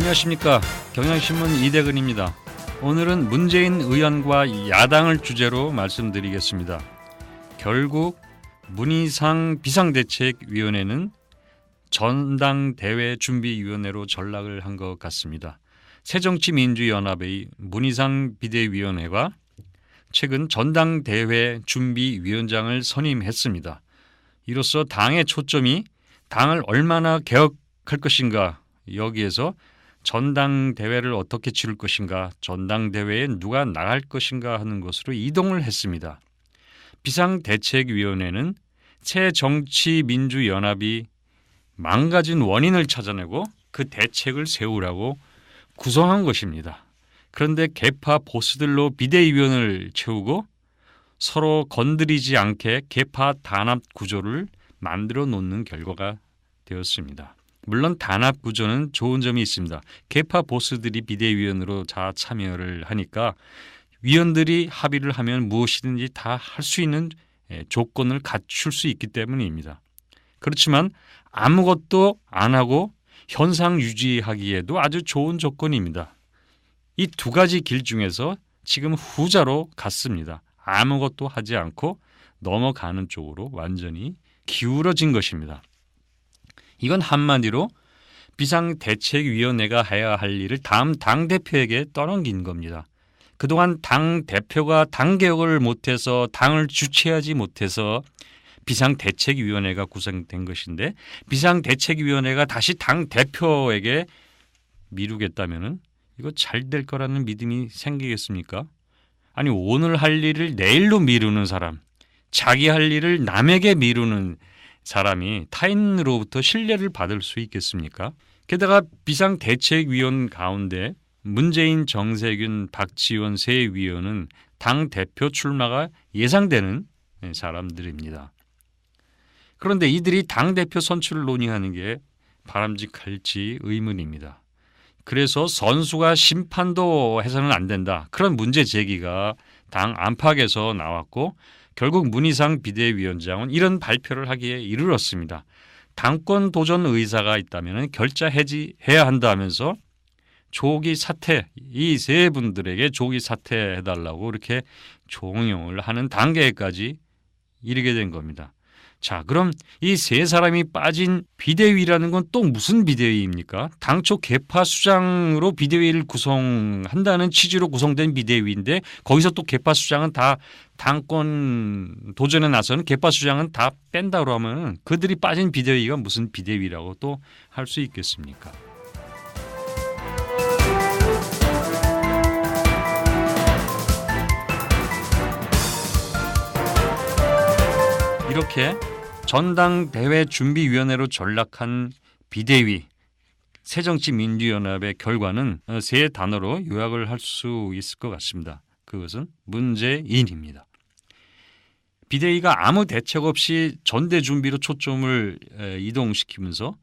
안녕하십니까. 경향신문 이대근입니다. 오늘은 문재인 의원과 야당을 주제로 말씀드리겠습니다. 결국 문희상 비상대책위원회는 전당대회준비위원회로 전락을 한 것 같습니다. 새정치민주연합의 문희상 비대위원회가 최근 전당대회준비위원장을 선임했습니다. 이로써 당의 초점이 당을 얼마나 개혁할 것인가, 여기에서 전당대회를 어떻게 치를 것인가, 전당대회에 누가 나갈 것인가 하는 것으로 이동을 했습니다. 비상대책위원회는 새정치민주연합이 망가진 원인을 찾아내고 그 대책을 세우라고 구성한 것입니다. 그런데 개파 보스들로 비대위원을 채우고 서로 건드리지 않게 개파 단합 구조를 만들어 놓는 결과가 되었습니다. 물론 단합 구조는 좋은 점이 있습니다. 개파 보스들이 비대위원으로 다 참여를 하니까 위원들이 합의를 하면 무엇이든지 다 할 수 있는 조건을 갖출 수 있기 때문입니다. 그렇지만 아무것도 안 하고 현상 유지하기에도 아주 좋은 조건입니다. 이 두 가지 길 중에서 지금 후자로 갔습니다. 아무것도 하지 않고 넘어가는 쪽으로 완전히 기울어진 것입니다. 이건 한마디로 비상대책위원회가 해야 할 일을 다음 당대표에게 떠넘긴 겁니다. 그동안 당대표가 당개혁을 못해서 당을 주체하지 못해서 비상대책위원회가 구성된 것인데, 비상대책위원회가 다시 당대표에게 미루겠다면 이거 잘 될 거라는 믿음이 생기겠습니까? 아니, 오늘 할 일을 내일로 미루는 사람, 자기 할 일을 남에게 미루는 사람이 타인으로부터 신뢰를 받을 수 있겠습니까? 게다가 비상대책위원 가운데 문재인, 정세균, 박지원 세 위원은 당대표 출마가 예상되는 사람들입니다. 그런데 이들이 당대표 선출을 논의하는 게 바람직할지 의문입니다. 그래서 선수가 심판도 해서는 안 된다, 그런 문제 제기가 당 안팎에서 나왔고, 결국 문희상 비대위원장은 이런 발표를 하기에 이르렀습니다. 당권 도전 의사가 있다면 결자 해지해야 한다면서 조기 사퇴, 이 세 분들에게 조기 사퇴해달라고 이렇게 종용을 하는 단계까지 이르게 된 겁니다. 자, 그럼 이 세 사람이 빠진 비대위라는 건 또 무슨 비대위입니까? 당초 개파 수장으로 비대위를 구성한다는 취지로 구성된 비대위인데, 거기서 또 개파 수장은 다 당권 도전에 나서는 개파 수장은 다 뺀다고 하면 그들이 빠진 비대위가 무슨 비대위라고 또 할 수 있겠습니까? 이렇게 전당대회 준비위원회로 전락한 비대위, 새정치민주연합의 결과는 세 단어로 요약을 할 수 있을 것 같습니다. 그것은 문재인입니다. 비대위가 아무 대책 없이 전대 준비로 초점을 이동시키면서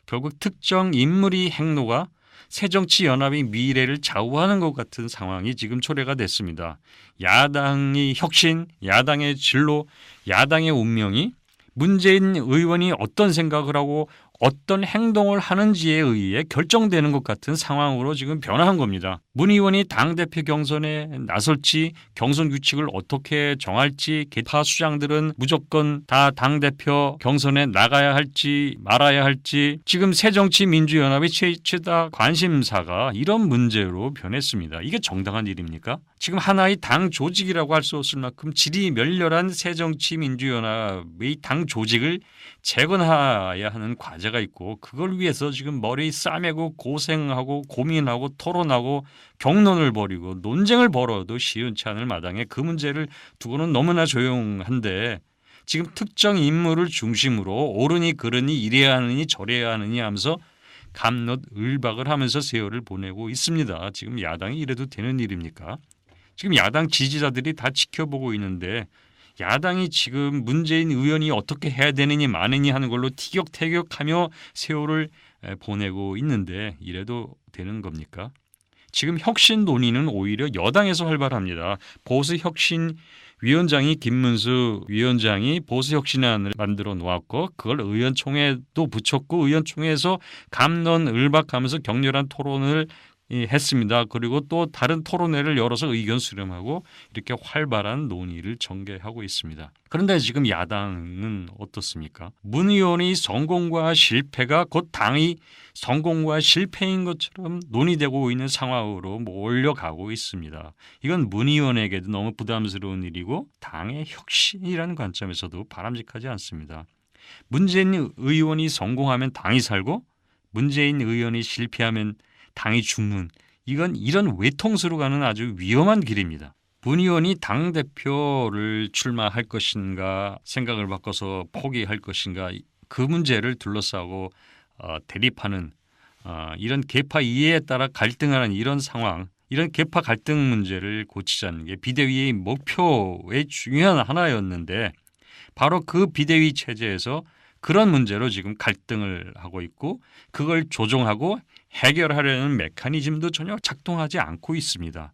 결국 특정 인물이 행로가 새정치연합의 미래를 좌우하는 것 같은 상황이 지금 초래가 됐습니다. 야당의 혁신, 야당의 진로, 야당의 운명이 문재인 의원이 어떤 생각을 하고 어떤 행동을 하는지에 의해 결정되는 것 같은 상황으로 지금 변화한 겁니다. 문 의원이 당대표 경선에 나설지, 경선 규칙을 어떻게 정할지, 개파 수장들은 무조건 다 당대표 경선에 나가야 할지 말아야 할지, 지금 새정치민주연합의 최다 관심사가 이런 문제로 변했습니다. 이게 정당한 일입니까? 지금 하나의 당 조직이라고 할 수 없을 만큼 질이 멸렬한 새정치민주연합의 당 조직을 재건해야 하는 과제가 있고, 그걸 위해서 지금 머리 싸매고 고생하고 고민하고 토론하고 경론을 벌이고 논쟁을 벌어도 시원치 않을 마당에 그 문제를 두고는 너무나 조용한데, 지금 특정 인물을 중심으로 옳으니 그르니 이래야 하느니 저래야 하느니 하면서 갑롯을박을 하면서 세월을 보내고 있습니다. 지금 야당이 이래도 되는 일입니까? 지금 야당 지지자들이 다 지켜보고 있는데, 야당이 지금 문재인 의원이 어떻게 해야 되느니 마느니 하는 걸로 티격태격하며 세월을 보내고 있는데, 이래도 되는 겁니까? 지금 혁신 논의는 오히려 여당에서 활발합니다. 보수 혁신 위원장이 김문수 위원장이 보수혁신안을 만들어 놓았고 그걸 의원총회도 붙였고 의원총회에서 갑론을박하면서 격렬한 토론을 했습니다. 그리고 또 다른 토론회를 열어서 의견 수렴하고 이렇게 활발한 논의를 전개하고 있습니다. 그런데 지금 야당은 어떻습니까? 문 의원이 성공과 실패가 곧 당이 성공과 실패인 것처럼 논의되고 있는 상황으로 몰려가고 있습니다. 이건 문 의원에게도 너무 부담스러운 일이고 당의 혁신이라는 관점에서도 바람직하지 않습니다. 문재인 의원이 성공하면 당이 살고 문재인 의원이 실패하면 당이 죽는 이런 외통수로 가는 아주 위험한 길입니다. 문 의원이 당대표를 출마할 것인가 생각을 바꿔서 포기할 것인가 그 문제를 둘러싸고 대립하는 이런 계파 이해에 따라 갈등하는 이런 상황 이런 계파 갈등 문제를 고치자는 게 비대위의 목표의 중요한 하나였는데 바로 그 비대위 체제에서 그런 문제로 지금 갈등을 하고 있고 그걸 조정하고 해결하려는 메커니즘도 전혀 작동하지 않고 있습니다.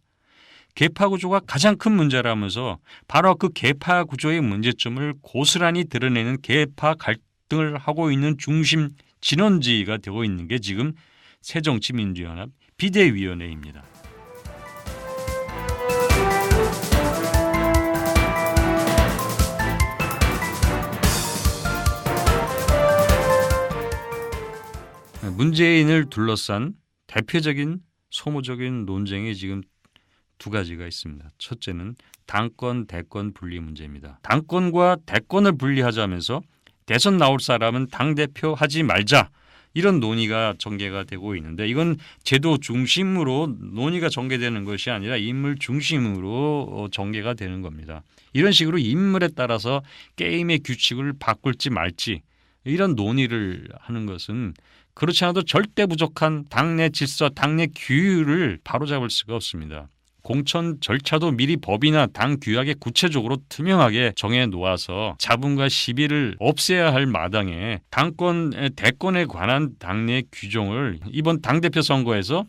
계파 구조가 가장 큰 문제라면서 바로 그 계파 구조의 문제점을 고스란히 드러내는 계파 갈등을 하고 있는 중심 진원지가 되고 있는 게 지금 새정치민주연합 비대위원회입니다. 문재인을 둘러싼 대표적인 소모적인 논쟁이 지금 두 가지가 있습니다. 첫째는 당권, 대권 분리 문제입니다. 당권과 대권을 분리하자면서 대선 나올 사람은 당대표 하지 말자 이런 논의가 전개가 되고 있는데 이건 제도 중심으로 논의가 전개되는 것이 아니라 인물 중심으로 전개가 되는 겁니다. 이런 식으로 인물에 따라서 게임의 규칙을 바꿀지 말지 이런 논의를 하는 것은 그렇지 않아도 절대 부족한 당내 질서, 당내 규율을 바로잡을 수가 없습니다. 공천 절차도 미리 법이나 당 규약에 구체적으로 투명하게 정해 놓아서 자본과 시비를 없애야 할 마당에 당권, 대권에 관한 당내 규정을 이번 당대표 선거에서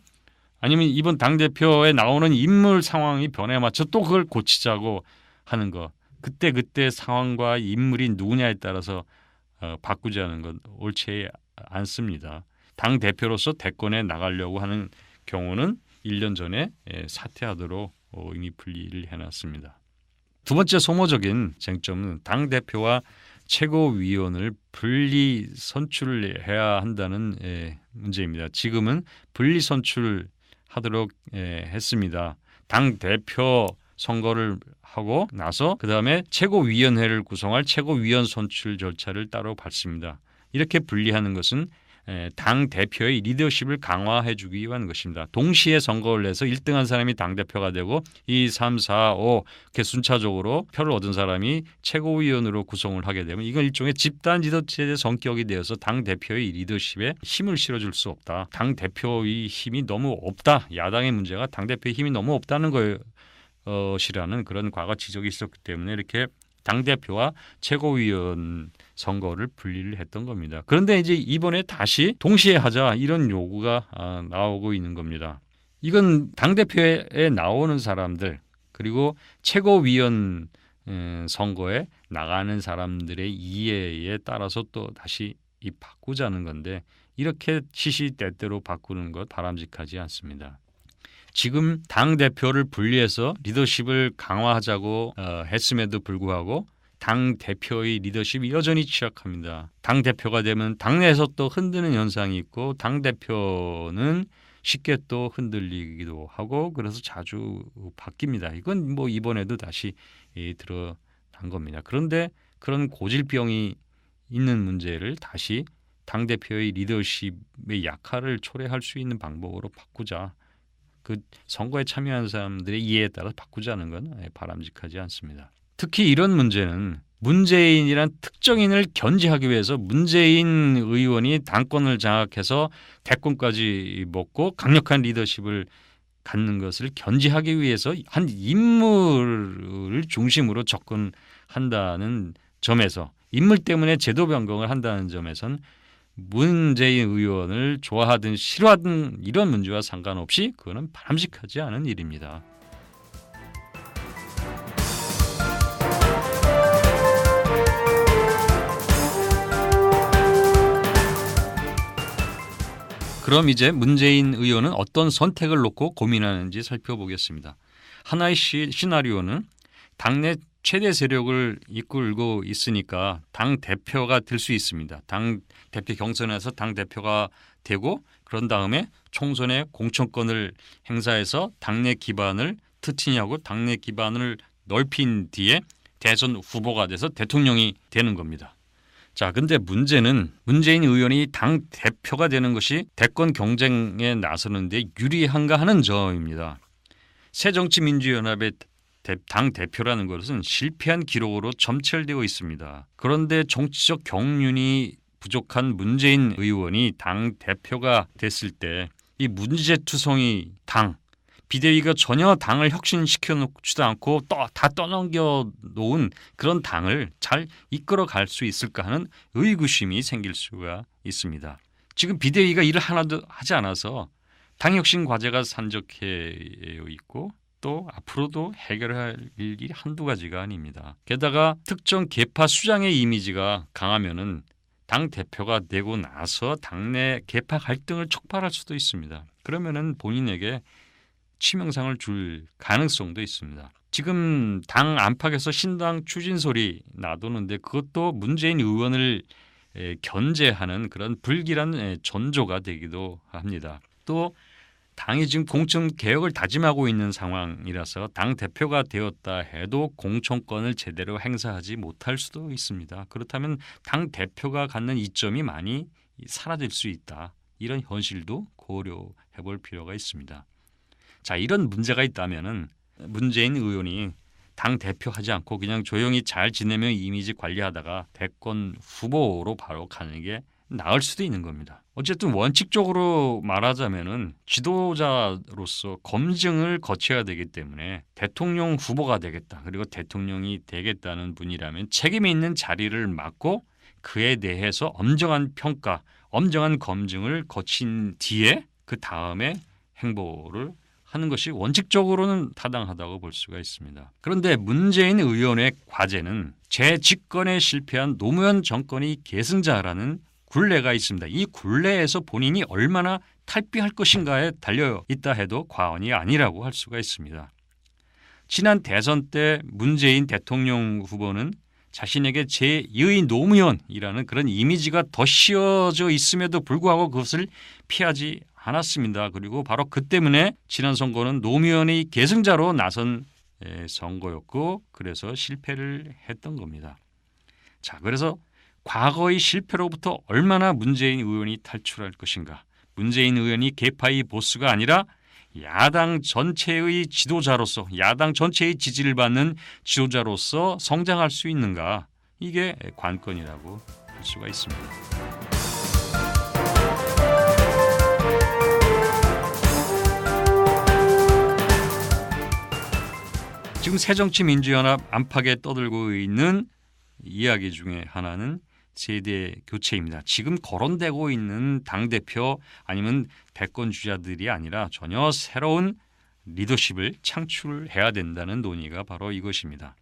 아니면 이번 당대표에 나오는 인물 상황이 변화에 맞춰 또 그걸 고치자고 하는 거. 그때 상황과 인물이 누구냐에 따라서 바꾸자는 건 옳지 않습니다. 당 대표로서 대권에 나가려고 하는 경우는 1년 전에 사퇴하도록 이미 분리를 해놨습니다. 두 번째 소모적인 쟁점은 당 대표와 최고위원을 분리 선출을 해야 한다는 문제입니다. 지금은 분리 선출하도록 했습니다. 당 대표 선거를 하고 나서 그다음에 최고위원회를 구성할 최고위원 선출 절차를 따로 밟습니다. 이렇게 분리하는 것은 당 대표의 리더십을 강화해 주기 위한 것입니다. 동시에 선거를 내서 1등한 사람이 당 대표가 되고 2, 3, 4, 5 이렇게 순차적으로 표를 얻은 사람이 최고위원으로 구성을 하게 되면 이건 일종의 집단 지도체제 성격이 되어서 당 대표의 리더십에 힘을 실어줄 수 없다. 당 대표의 힘이 너무 없다. 야당의 문제가 당 대표의 힘이 너무 없다는 것이라는 그런 과거 지적이 있었기 때문에 이렇게 당대표와 최고위원 선거를 분리를 했던 겁니다. 그런데 이제 이번에 다시 동시에 하자 이런 요구가 나오고 있는 겁니다. 이건 당대표에 나오는 사람들 그리고 최고위원 선거에 나가는 사람들의 이해에 따라서 또 다시 바꾸자는 건데 이렇게 시시때때로 바꾸는 것 바람직하지 않습니다. 지금 당대표를 분리해서 리더십을 강화하자고 했음에도 불구하고 당대표의 리더십이 여전히 취약합니다. 당대표가 되면 당내에서 또 흔드는 현상이 있고 당대표는 쉽게 또 흔들리기도 하고 그래서 자주 바뀝니다. 이건 뭐 이번에도 다시 드러난 겁니다. 그런데 그런 고질병이 있는 문제를 다시 당대표의 리더십의 약화를 초래할 수 있는 방법으로 바꾸자. 그 선거에 참여한 사람들의 이해에 따라 바꾸자는 건 바람직하지 않습니다. 특히 이런 문제는 문재인이란 특정인을 견제하기 위해서 문재인 의원이 당권을 장악해서 대권까지 먹고 강력한 리더십을 갖는 것을 견제하기 위해서 한 인물을 중심으로 접근한다는 점에서 인물 때문에 제도 변경을 한다는 점에선 문재인 의원을 좋아하든 싫어하든 이런 문제와 상관없이 그거는 바람직하지 않은 일입니다. 그럼 이제 문재인 의원은 어떤 선택을 놓고 고민하는지 살펴보겠습니다. 하나의 시나리오는 당내 최대 세력을 이끌고 있으니까 당 대표가 될 수 있습니다. 당 대표 경선에서 당 대표가 되고 그런 다음에 총선에 공천권을 행사해서 당내 기반을 트티냐고 당내 기반을 넓힌 뒤에 대선 후보가 돼서 대통령이 되는 겁니다. 자, 근데 문제는 문재인 의원이 당 대표가 되는 것이 대권 경쟁에 나서는데 유리한가 하는 점입니다. 새정치민주연합의 당 대표라는 것은 실패한 기록으로 점철되어 있습니다. 그런데 정치적 경륜이 부족한 문재인 의원이 당 대표가 됐을 때 이 문제투성이 당 비대위가 전혀 당을 혁신시켜 놓지도 않고 다 떠넘겨 놓은 그런 당을 잘 이끌어 갈 수 있을까 하는 의구심이 생길 수가 있습니다. 지금 비대위가 일을 하나도 하지 않아서 당 혁신 과제가 산적해 있고 또 앞으로도 해결할 일이 한두 가지가 아닙니다. 게다가 특정 계파 수장의 이미지가 강하면은 당 대표가 되고 나서 당내 계파 갈등을 촉발할 수도 있습니다. 그러면은 본인에게 치명상을 줄 가능성도 있습니다. 지금 당 안팎에서 신당 추진 소리 나도는데 그것도 문재인 의원을 견제하는 그런 불길한 전조가 되기도 합니다. 또 당이 지금 공천 개혁을 다짐하고 있는 상황이라서 당 대표가 되었다 해도 공천권을 제대로 행사하지 못할 수도 있습니다. 그렇다면 당 대표가 갖는 이점이 많이 사라질 수 있다. 이런 현실도 고려해 볼 필요가 있습니다. 자, 이런 문제가 있다면은 문재인 의원이 당 대표하지 않고 그냥 조용히 잘 지내며 이미지 관리하다가 대권 후보로 바로 가는 게 나을 수도 있는 겁니다. 어쨌든 원칙적으로 말하자면은 지도자로서 검증을 거쳐야 되기 때문에 대통령 후보가 되겠다. 그리고 대통령이 되겠다는 분이라면 책임 있는 자리를 맡고 그에 대해서 엄정한 평가, 엄정한 검증을 거친 뒤에 그 다음에 행보를 하는 것이 원칙적으로는 타당하다고 볼 수가 있습니다. 그런데 문재인 의원의 과제는 재집권에 실패한 노무현 정권의 계승자라는 굴레가 있습니다. 이 굴레에서 본인이 얼마나 탈피할 것인가에 달려 있다 해도 과언이 아니라고 할 수가 있습니다. 지난 대선 때 문재인 대통령 후보는 자신에게 제2의 노무현이라는 그런 이미지가 더 씌워져 있음에도 불구하고 그것을 피하지 않았습니다. 그리고 바로 그 때문에 지난 선거는 노무현의 계승자로 나선 선거였고 그래서 실패를 했던 겁니다. 자, 그래서 과거의 실패로부터 얼마나 문재인 의원이 탈출할 것인가. 문재인 의원이 계파의 보스가 아니라 야당 전체의 지도자로서 야당 전체의 지지를 받는 지도자로서 성장할 수 있는가. 이게 관건이라고 할 수가 있습니다. 지금 새정치민주연합 안팎에 떠들고 있는 이야기 중에 하나는 세대 교체입니다. 지금 거론되고 있는 당대표 아니면 대권 주자들이 아니라 전혀 새로운 리더십을 창출해야 된다는 논의가 바로 이것입니다.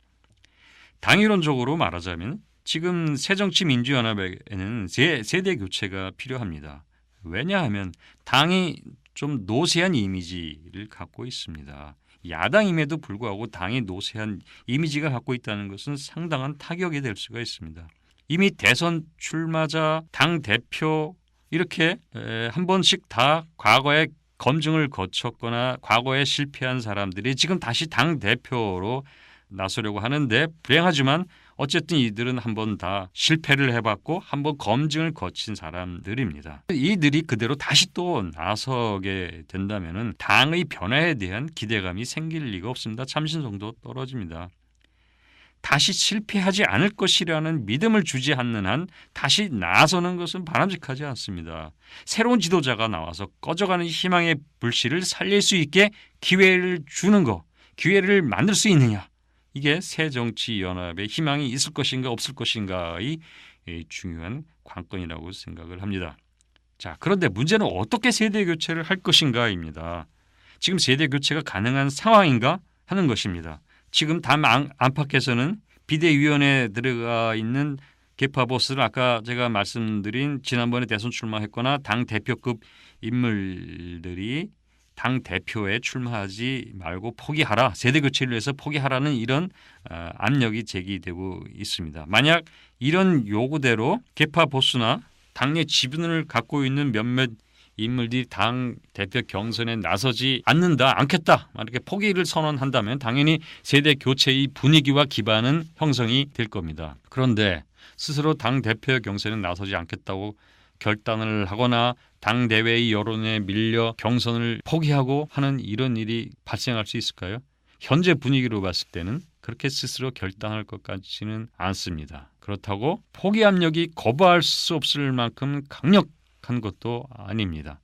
당이론적으로 말하자면 지금 새정치민주연합에는 세대 교체가 필요합니다. 왜냐하면 당이 좀 노쇠한 이미지를 갖고 있습니다. 야당임에도 불구하고 당이 노쇠한 이미지가 갖고 있다는 것은 상당한 타격이 될 수가 있습니다. 이미 대선 출마자, 당대표 이렇게 한 번씩 다 과거에 검증을 거쳤거나 과거에 실패한 사람들이 지금 다시 당대표로 나서려고 하는데 불행하지만 어쨌든 이들은 한 번 다 실패를 해봤고 한 번 검증을 거친 사람들입니다. 이들이 그대로 다시 또 나서게 된다면 당의 변화에 대한 기대감이 생길 리가 없습니다. 참신성도 떨어집니다. 다시 실패하지 않을 것이라는 믿음을 주지 않는 한 다시 나서는 것은 바람직하지 않습니다. 새로운 지도자가 나와서 꺼져가는 희망의 불씨를 살릴 수 있게 기회를 주는 것, 기회를 만들 수 있느냐. 이게 새정치연합의 희망이 있을 것인가 없을 것인가의 중요한 관건이라고 생각을 합니다. 자, 그런데 문제는 어떻게 세대교체를 할 것인가입니다. 지금 세대교체가 가능한 상황인가 하는 것입니다. 지금 당 안팎에서는 비대위원회에 들어가 있는 계파 보스는 아까 제가 말씀드린 지난번에 대선 출마했거나 당 대표급 인물들이 당 대표에 출마하지 말고 포기하라. 세대 교체를 위해서 포기하라는 이런 압력이 제기되고 있습니다. 만약 이런 요구대로 계파 보수나 당내 지분을 갖고 있는 몇몇 인물들이 당 대표 경선에 나서지 않겠다. 이렇게 포기를 선언한다면 당연히 세대 교체의 분위기와 기반은 형성이 될 겁니다. 그런데 스스로 당 대표 경선에 나서지 않겠다고 결단을 하거나 당 대회의 여론에 밀려 경선을 포기하고 하는 이런 일이 발생할 수 있을까요? 현재 분위기로 봤을 때는 그렇게 스스로 결단할 것 같지는 않습니다. 그렇다고 포기 압력이 거부할 수 없을 만큼 강력한 것도 아닙니다.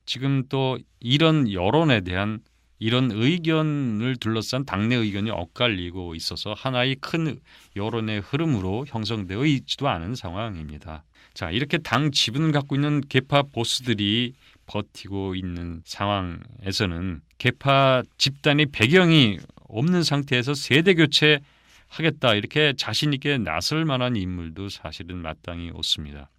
지금 또 이런 여론에 대한 이런 의견을 둘러싼 당내 의견이 엇갈리고 있어서 하나의 큰 여론의 흐름으로 형성되어 있지도 않은 상황입니다. 자, 이렇게 당 지분을 갖고 있는 계파 보스들이 버티고 있는 상황에서는 계파 집단의 배경이 없는 상태에서 세대 교체하겠다 이렇게 자신 있게 나설 만한 인물도 사실은 마땅히 없습니다.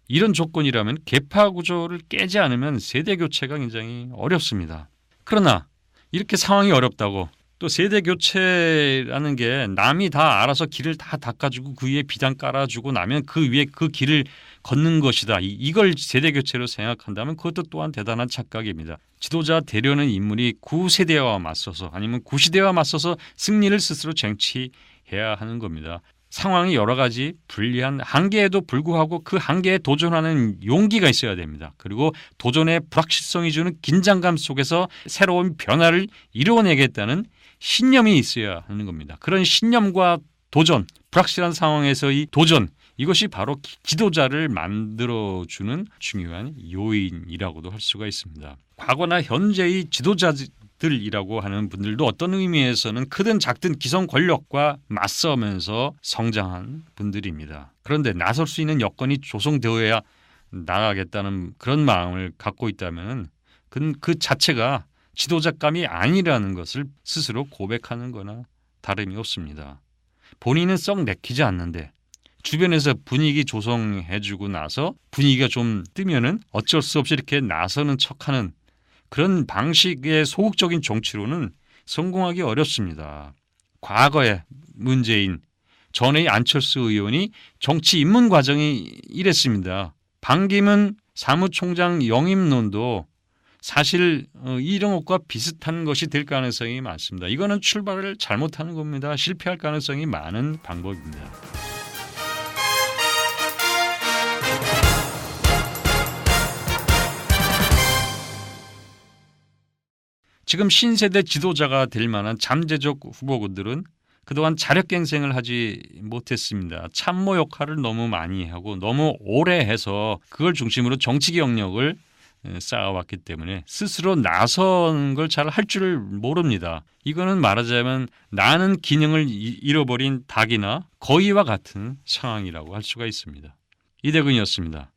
이런 조건이라면 계파 구조를 깨지 않으면 세대 교체가 굉장히 어렵습니다. 그러나 이렇게 상황이 어렵다고 또 세대 교체라는 게 남이 다 알아서 길을 다 닦아주고 그 위에 비단 깔아주고 나면 그 위에 그 길을 걷는 것이다. 이걸 세대 교체로 생각한다면 그것도 또한 대단한 착각입니다. 지도자 되려는 인물이 구세대와 맞서서 아니면 구시대와 맞서서 승리를 스스로 쟁취해야 하는 겁니다. 상황이 여러 가지 불리한 한계에도 불구하고 그 한계에 도전하는 용기가 있어야 됩니다. 그리고 도전의 불확실성이 주는 긴장감 속에서 새로운 변화를 이루어내겠다는 신념이 있어야 하는 겁니다. 그런 신념과 도전, 불확실한 상황에서의 도전, 이것이 바로 지도자를 만들어주는 중요한 요인이라고도 할 수가 있습니다. 과거나 현재의 지도자들이라고 하는 분들도 어떤 의미에서는 크든 작든 기성 권력과 맞서면서 성장한 분들입니다. 그런데 나설 수 있는 여건이 조성되어야 나가겠다는 그런 마음을 갖고 있다면 그 자체가 지도자감이 아니라는 것을 스스로 고백하는 거나 다름이 없습니다. 본인은 썩 내키지 않는데 주변에서 분위기 조성해주고 나서 분위기가 좀 뜨면은 어쩔 수 없이 이렇게 나서는 척하는 그런 방식의 소극적인 정치로는 성공하기 어렵습니다. 과거에 문재인, 전의 안철수 의원이 정치 입문 과정이 이랬습니다. 반기문 사무총장 영입론도 사실 이런 것과 비슷한 것이 될 가능성이 많습니다. 이거는 출발을 잘못하는 겁니다. 실패할 가능성이 많은 방법입니다. 지금 신세대 지도자가 될 만한 잠재적 후보들은 그동안 자력갱생을 하지 못했습니다. 참모 역할을 너무 많이 하고 너무 오래 해서 그걸 중심으로 정치 경력을 쌓아왔기 때문에 스스로 나선 걸 잘 할 줄 모릅니다. 이거는 말하자면 나는 기능을 잃어버린 닭이나 거위와 같은 상황이라고 할 수가 있습니다. 이대근이었습니다.